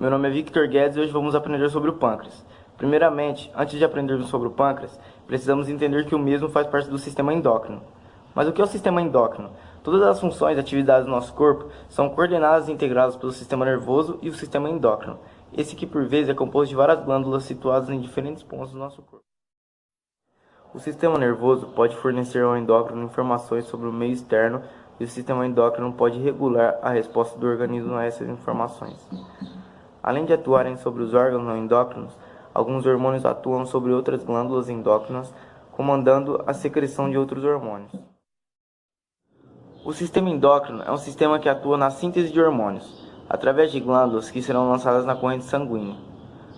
Meu nome é Victor Guedes e hoje vamos aprender sobre o pâncreas. Primeiramente, antes de aprendermos sobre o pâncreas, precisamos entender que o mesmo faz parte do sistema endócrino. Mas o que é o sistema endócrino? Todas as funções e atividades do nosso corpo são coordenadas e integradas pelo sistema nervoso e o sistema endócrino. Esse que por vezes é composto de várias glândulas situadas em diferentes pontos do nosso corpo. O sistema nervoso pode fornecer ao endócrino informações sobre o meio externo e o sistema endócrino pode regular a resposta do organismo a essas informações. Além de atuarem sobre os órgãos não endócrinos, alguns hormônios atuam sobre outras glândulas endócrinas, comandando a secreção de outros hormônios. O sistema endócrino é um sistema que atua na síntese de hormônios, através de glândulas que serão lançadas na corrente sanguínea.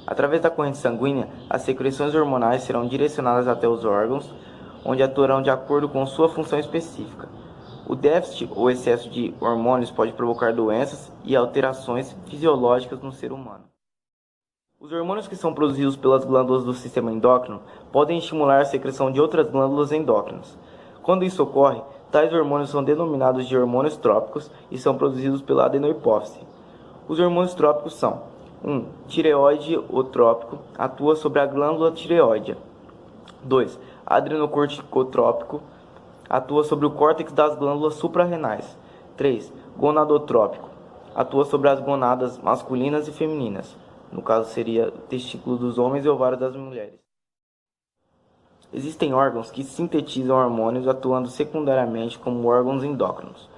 Através da corrente sanguínea, as secreções hormonais serão direcionadas até os órgãos, onde atuarão de acordo com sua função específica. O déficit ou excesso de hormônios pode provocar doenças e alterações fisiológicas no ser humano. Os hormônios que são produzidos pelas glândulas do sistema endócrino podem estimular a secreção de outras glândulas endócrinas. Quando isso ocorre, tais hormônios são denominados de hormônios trópicos e são produzidos pela adenohipófise. Os hormônios trópicos são: 1. Tireoide-o-trópico, atua sobre a glândula tireoide. 2. Adrenocorticotrópico, atua sobre o córtex das glândulas suprarrenais. 3. Gonadotrópico, atua sobre as gonadas masculinas e femininas. No caso seria testículo dos homens e ovário das mulheres. Existem órgãos que sintetizam hormônios atuando secundariamente como órgãos endócrinos.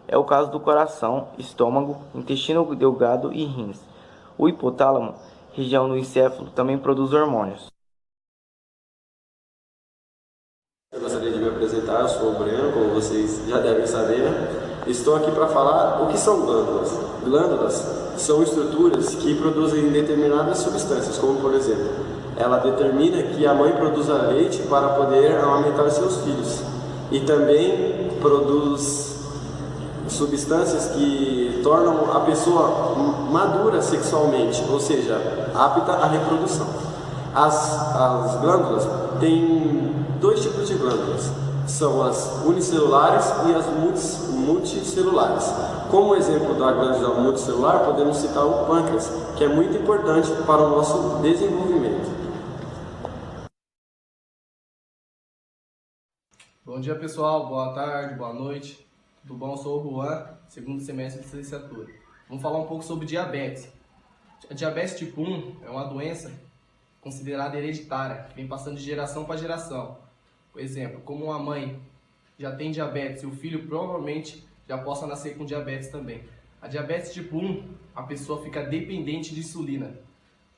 É o caso do coração, estômago, intestino delgado e rins. O hipotálamo, região do encéfalo, também produz hormônios. Eu gostaria de me apresentar, eu sou o Breno, como vocês já devem saber. Estou aqui para falar o que são glândulas. Glândulas são estruturas que produzem determinadas substâncias, como por exemplo, ela determina que a mãe produza leite para poder amamentar seus filhos. E também produz substâncias que tornam a pessoa madura sexualmente, ou seja, apta à reprodução. As glândulas têm dois tipos de glândulas, são as unicelulares e as multicelulares. Como exemplo da glândula multicelular, podemos citar o pâncreas, que é muito importante para o nosso desenvolvimento. Bom dia pessoal, boa tarde, boa noite, tudo bom? Eu sou o Juan, segundo semestre de licenciatura. Vamos falar um pouco sobre diabetes. A diabetes tipo 1 é uma doença considerada hereditária, que vem passando de geração para geração. Por exemplo, como uma mãe já tem diabetes e o filho provavelmente já possa nascer com diabetes também. A diabetes tipo 1, a pessoa fica dependente de insulina.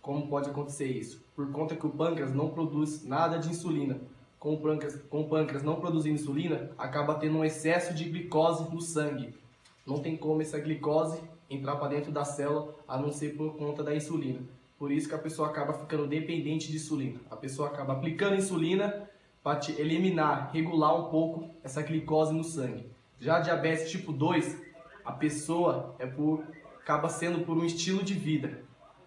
Como pode acontecer isso? Por conta que o pâncreas não produz nada de insulina. Com o pâncreas não produzindo insulina, acaba tendo um excesso de glicose no sangue. Não tem como essa glicose entrar para dentro da célula, a não ser por conta da insulina. Por isso que a pessoa acaba ficando dependente de insulina. A pessoa acaba aplicando insulina para eliminar, regular um pouco essa glicose no sangue. Já a diabetes tipo 2, a pessoa acaba sendo por um estilo de vida.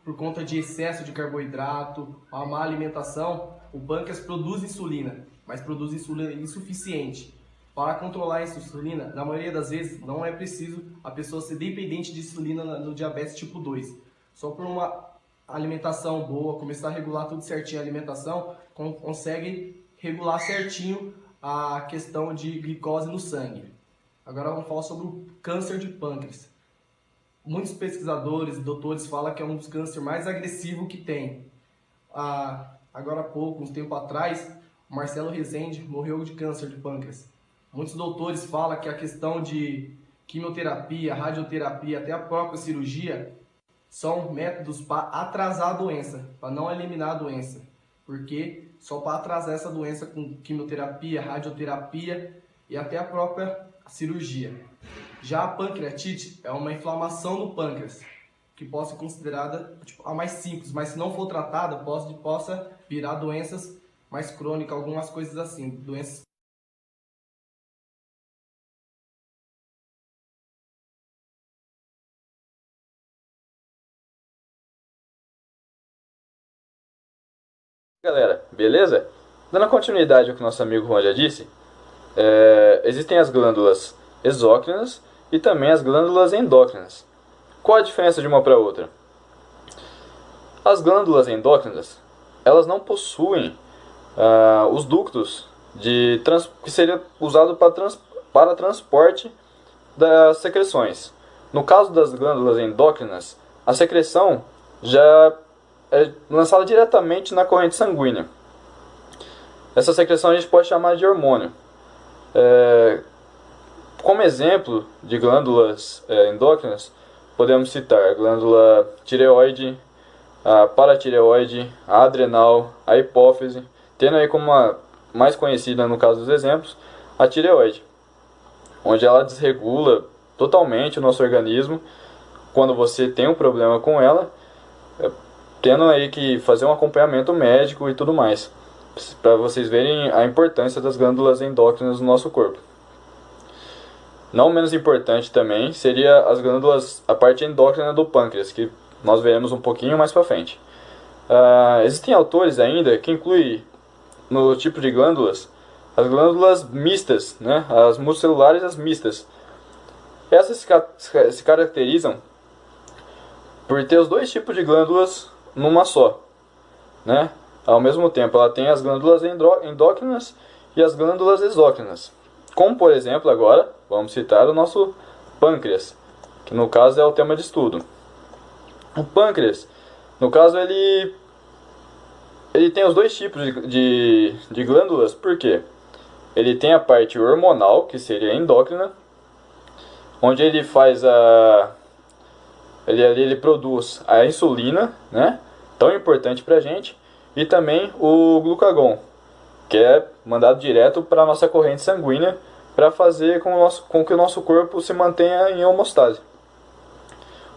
Por conta de excesso de carboidrato, uma má alimentação, o pâncreas produz insulina, mas produz insulina insuficiente. Para controlar essa insulina, na maioria das vezes, não é preciso a pessoa ser dependente de insulina no diabetes tipo 2. Só por uma alimentação boa, começar a regular tudo certinho a alimentação, consegue regular certinho a questão de glicose no sangue. Agora vamos falar sobre o câncer de pâncreas. Muitos pesquisadores e doutores falam que é um dos cânceres mais agressivos que tem. Agora há pouco, um tempo atrás, o Marcelo Rezende morreu de câncer de pâncreas. Muitos doutores falam que a questão de quimioterapia, radioterapia, até a própria cirurgia, são métodos para atrasar a doença, para não eliminar a doença. Porque só para atrasar essa doença com quimioterapia, radioterapia e até a própria cirurgia. Já a pancreatite é uma inflamação do pâncreas, que pode ser considerada a mais simples, mas se não for tratada, possa virar doenças mais crônicas, algumas coisas assim, doenças. Galera, beleza? Dando continuidade ao que nosso amigo Juan já disse, existem as glândulas exócrinas e também as glândulas endócrinas. Qual a diferença de uma para outra? As glândulas endócrinas, elas não possuem os ductos que seriam usados para transporte das secreções. No caso das glândulas endócrinas, a secreção já é lançada diretamente na corrente sanguínea. Essa secreção a gente pode chamar de hormônio. Como exemplo de glândulas endócrinas, podemos citar a glândula tireoide, a paratireoide, a adrenal, a hipófise, tendo aí como a mais conhecida no caso dos exemplos, a tireoide, onde ela desregula totalmente o nosso organismo. Quando você tem um problema com ela, tendo aí que fazer um acompanhamento médico e tudo mais, para vocês verem a importância das glândulas endócrinas no nosso corpo. Não menos importante também seria as glândulas, a parte endócrina do pâncreas, que nós veremos um pouquinho mais para frente. Existem autores ainda que incluem no tipo de glândulas as glândulas mistas, né? As multicelulares e as mistas. Essas se caracterizam por ter os dois tipos de glândulas numa só, né? Ao mesmo tempo, ela tem as glândulas endócrinas e as glândulas exócrinas. Como, por exemplo, agora, vamos citar o nosso pâncreas, que no caso é o tema de estudo. O pâncreas, no caso, ele tem os dois tipos de glândulas, por quê? Ele tem a parte hormonal, que seria endócrina, onde ele faz ele produz a insulina, né? Tão importante para a gente, e também o glucagon, que é mandado direto para a nossa corrente sanguínea para fazer com que o nosso corpo se mantenha em homeostase,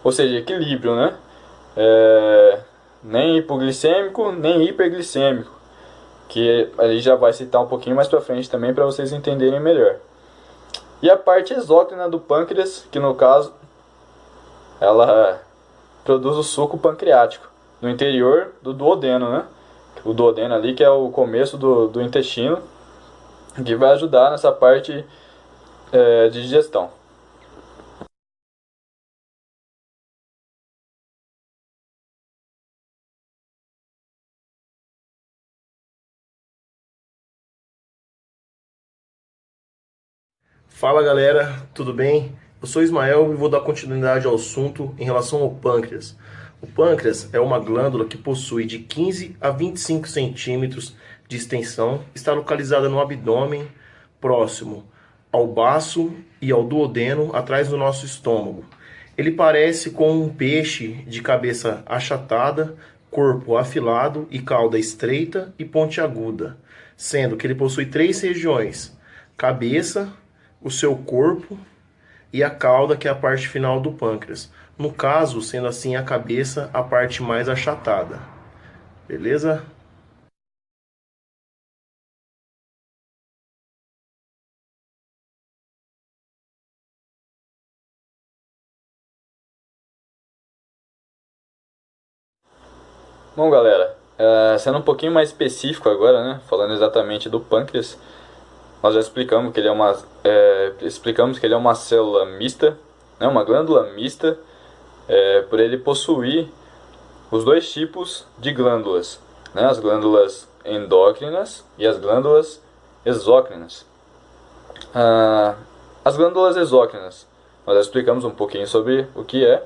ou seja, equilíbrio, né? Nem hipoglicêmico, nem hiperglicêmico, que a gente já vai citar um pouquinho mais para frente também para vocês entenderem melhor. E a parte exócrina do pâncreas, que no caso ela produz o suco pancreático no interior do duodeno, né? O duodeno ali, que é o começo do intestino, que vai ajudar nessa parte de digestão. Fala galera, tudo bem? Eu sou Ismael e vou dar continuidade ao assunto em relação ao pâncreas. O pâncreas é uma glândula que possui de 15 a 25 centímetros de extensão, está localizada no abdômen, próximo ao baço e ao duodeno, atrás do nosso estômago. Ele parece com um peixe de cabeça achatada, corpo afilado e cauda estreita e pontiaguda, sendo que ele possui três regiões: cabeça, o seu corpo e a cauda, que é a parte final do pâncreas. No caso, sendo assim, a cabeça a parte mais achatada. Beleza? Bom, galera, sendo um pouquinho mais específico agora, né? Falando exatamente do pâncreas, nós já explicamos que ele é uma célula mista, né? Uma glândula mista, por ele possuir os dois tipos de glândulas, né? As glândulas endócrinas e as glândulas exócrinas. As glândulas exócrinas, nós já explicamos um pouquinho sobre o que é,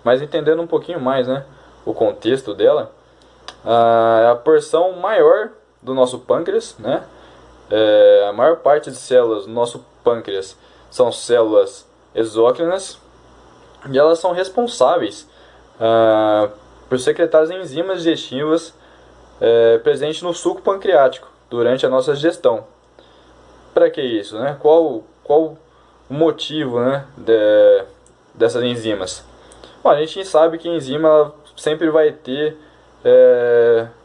mas entendendo um pouquinho mais, né, o contexto dela, é a porção maior do nosso pâncreas, né? A maior parte de células do nosso pâncreas são células exócrinas, e elas são responsáveis por secretar as enzimas digestivas presentes no suco pancreático durante a nossa digestão. Para que isso, né? Qual o motivo, né, dessas enzimas? Bom, a gente sabe que a enzima ela sempre vai ter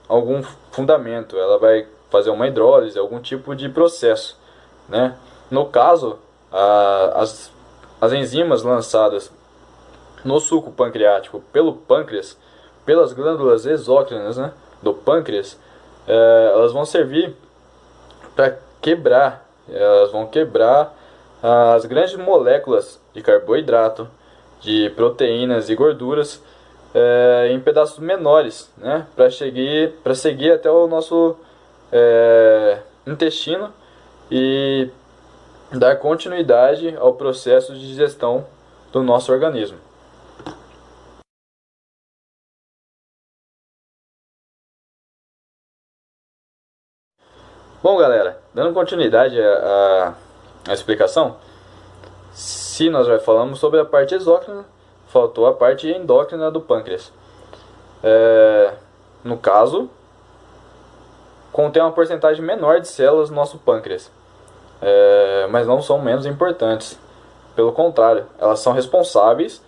algum fundamento, ela vai fazer uma hidrólise, algum tipo de processo, né? No caso, as enzimas lançadas no suco pancreático pelo pâncreas, pelas glândulas exócrinas, né, do pâncreas, elas vão servir para quebrar, as grandes moléculas de carboidrato, de proteínas e gorduras em pedaços menores, né, para seguir até o nosso intestino e dar continuidade ao processo de digestão do nosso organismo. Bom, galera, dando continuidade à explicação, se nós já falamos sobre a parte exócrina, faltou a parte endócrina do pâncreas. No caso, contém uma porcentagem menor de células no nosso pâncreas, mas não são menos importantes. Pelo contrário, elas são responsáveis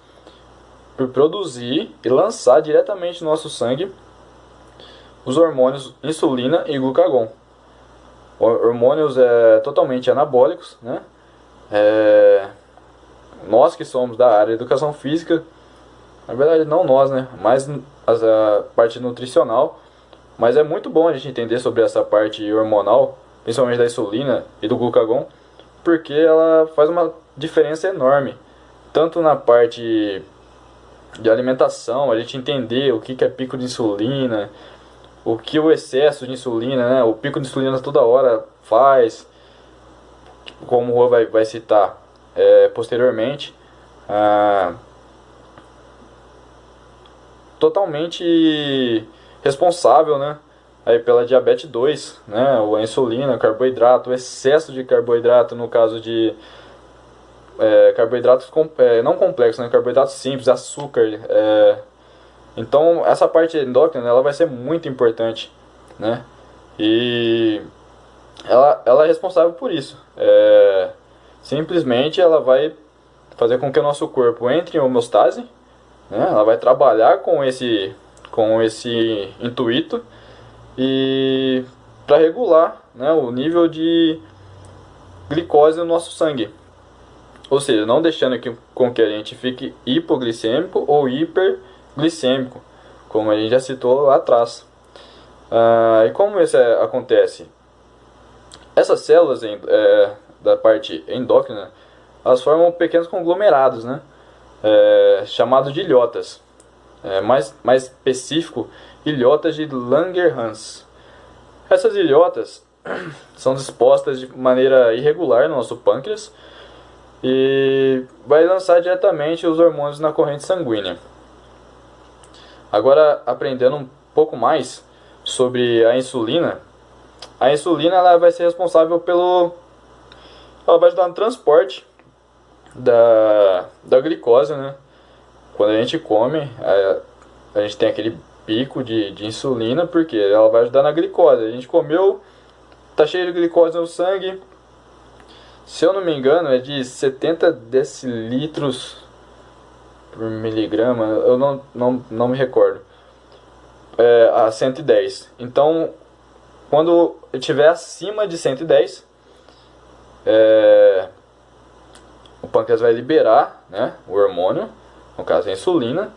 por produzir e lançar diretamente no nosso sangue os hormônios insulina e glucagon. Hormônios totalmente anabólicos, né? Nós que somos da área de educação física, na verdade não nós, né? Mas a parte nutricional, mas é muito bom a gente entender sobre essa parte hormonal, principalmente da insulina e do glucagon, porque ela faz uma diferença enorme, tanto na parte de alimentação, a gente entender o que é pico de insulina, o que o excesso de insulina, né? O pico de insulina toda hora faz, como o Juan vai citar posteriormente, totalmente responsável, né, aí pela diabetes 2, né, a insulina, carboidrato, o excesso de carboidrato, no caso de carboidratos não complexos, né, carboidratos simples, açúcar. Então essa parte endócrina ela vai ser muito importante, né, e ela é responsável por isso. Simplesmente ela vai fazer com que o nosso corpo entre em homeostase, né? Ela vai trabalhar com esse intuito e para regular, né, o nível de glicose no nosso sangue, ou seja, não deixando com que a gente fique hipoglicêmico ou hiperglicêmico, como a gente já citou lá atrás. E como isso acontece? Essas células da parte endócrina, elas formam pequenos conglomerados, né? Chamados de ilhotas. Mais específico, ilhotas de Langerhans. Essas ilhotas são dispostas de maneira irregular no nosso pâncreas e vai lançar diretamente os hormônios na corrente sanguínea. Agora, aprendendo um pouco mais sobre a insulina ela vai ser responsável ela vai ajudar no transporte da glicose, né? Quando a gente come, a gente tem aquele pico de insulina, porque ela vai ajudar na glicose. A gente comeu, tá cheio de glicose no sangue. Se eu não me engano, é de 70 decilitros por miligrama, eu não me recordo. A 110. Então, quando estiver acima de 110, o pâncreas vai liberar, né, o hormônio, no caso a insulina,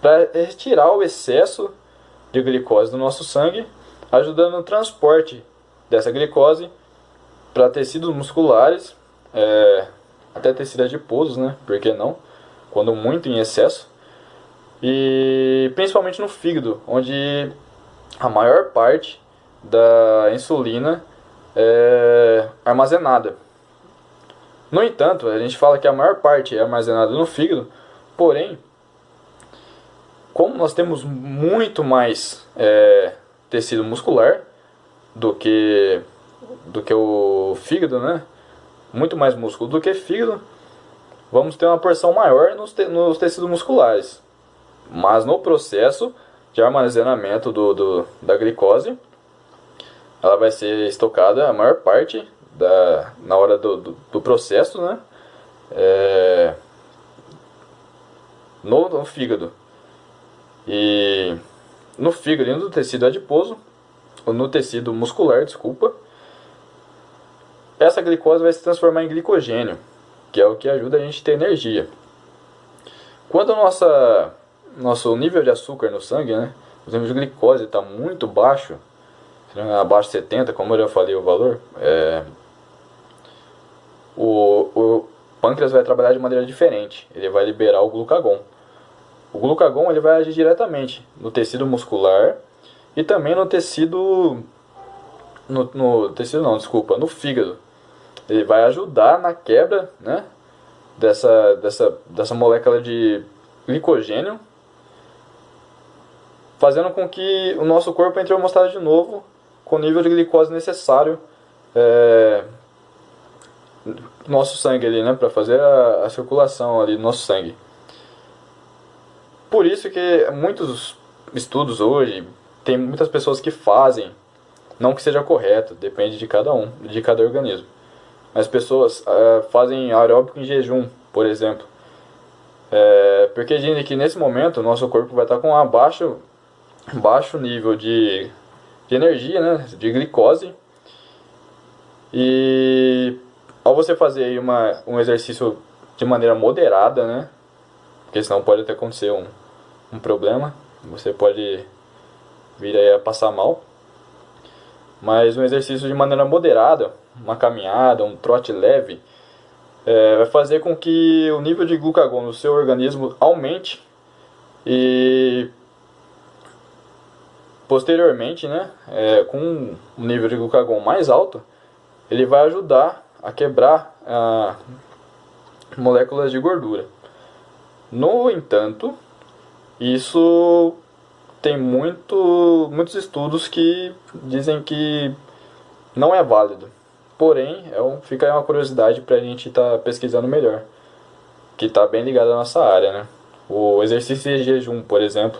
para retirar o excesso de glicose do nosso sangue, ajudando no transporte dessa glicose para tecidos musculares, até tecidos adiposos, né, por que não, quando muito em excesso, e principalmente no fígado, onde a maior parte da insulina é armazenada. No entanto, a gente fala que a maior parte é armazenada no fígado, porém, como nós temos muito mais tecido muscular do que o fígado, né? Muito mais músculo do que fígado, vamos ter uma porção maior nos tecidos musculares. Mas no processo de armazenamento da glicose, ela vai ser estocada a maior parte na hora do processo, né? No fígado. E no fígado e no tecido adiposo, ou no tecido muscular, desculpa, essa glicose vai se transformar em glicogênio, que é o que ajuda a gente a ter energia. Quando o nosso nível de açúcar no sangue, né, o nível de glicose está muito baixo, abaixo de 70, como eu já falei o valor, o pâncreas vai trabalhar de maneira diferente. Ele vai liberar o glucagon. O glucagon ele vai agir diretamente no tecido muscular e também no tecido no fígado. Ele vai ajudar na quebra, né, dessa molécula de glicogênio, fazendo com que o nosso corpo entre em uma estado de novo com o nível de glicose necessário no nosso sangue ali, né, para fazer a circulação ali do nosso sangue. Por isso que muitos estudos hoje, tem muitas pessoas que fazem, não que seja correto, depende de cada um, de cada organismo. Mas pessoas fazem aeróbico em jejum, por exemplo. Porque dizem que nesse momento o nosso corpo vai estar com um baixo nível de energia, né, de glicose. E ao você fazer aí um exercício de maneira moderada, né, porque senão pode até acontecer um problema, você pode vir aí a passar mal. Mas um exercício de maneira moderada, uma caminhada, um trote leve, vai fazer com que o nível de glucagon no seu organismo aumente e posteriormente, né, com um nível de glucagon mais alto, ele vai ajudar a quebrar moléculas de gordura. No entanto, isso tem muitos estudos que dizem que não é válido. Porém, fica aí uma curiosidade para a gente estar pesquisando melhor, que está bem ligado à nossa área, né? O exercício de jejum, por exemplo,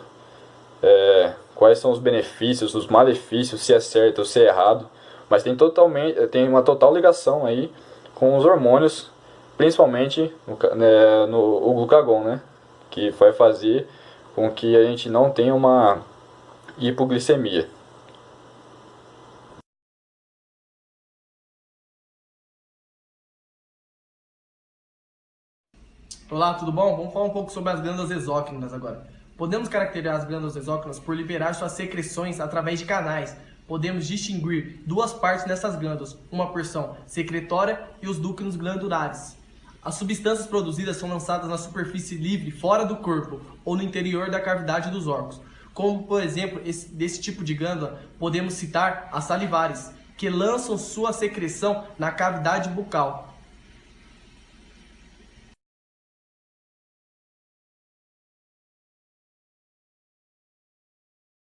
quais são os benefícios, os malefícios, se é certo ou se é errado, mas tem uma total ligação aí com os hormônios, principalmente o glucagon, né? Que vai fazer com que a gente não tenha uma hipoglicemia. Olá, tudo bom? Vamos falar um pouco sobre as glândulas exócrinas agora. Podemos caracterizar as glândulas exócrinas por liberar suas secreções através de canais. Podemos distinguir duas partes nessas glândulas, uma porção secretória e os ductos glandulares. As substâncias produzidas são lançadas na superfície livre, fora do corpo, ou no interior da cavidade dos órgãos. Como, por exemplo, desse tipo de glândula, podemos citar as salivares, que lançam sua secreção na cavidade bucal.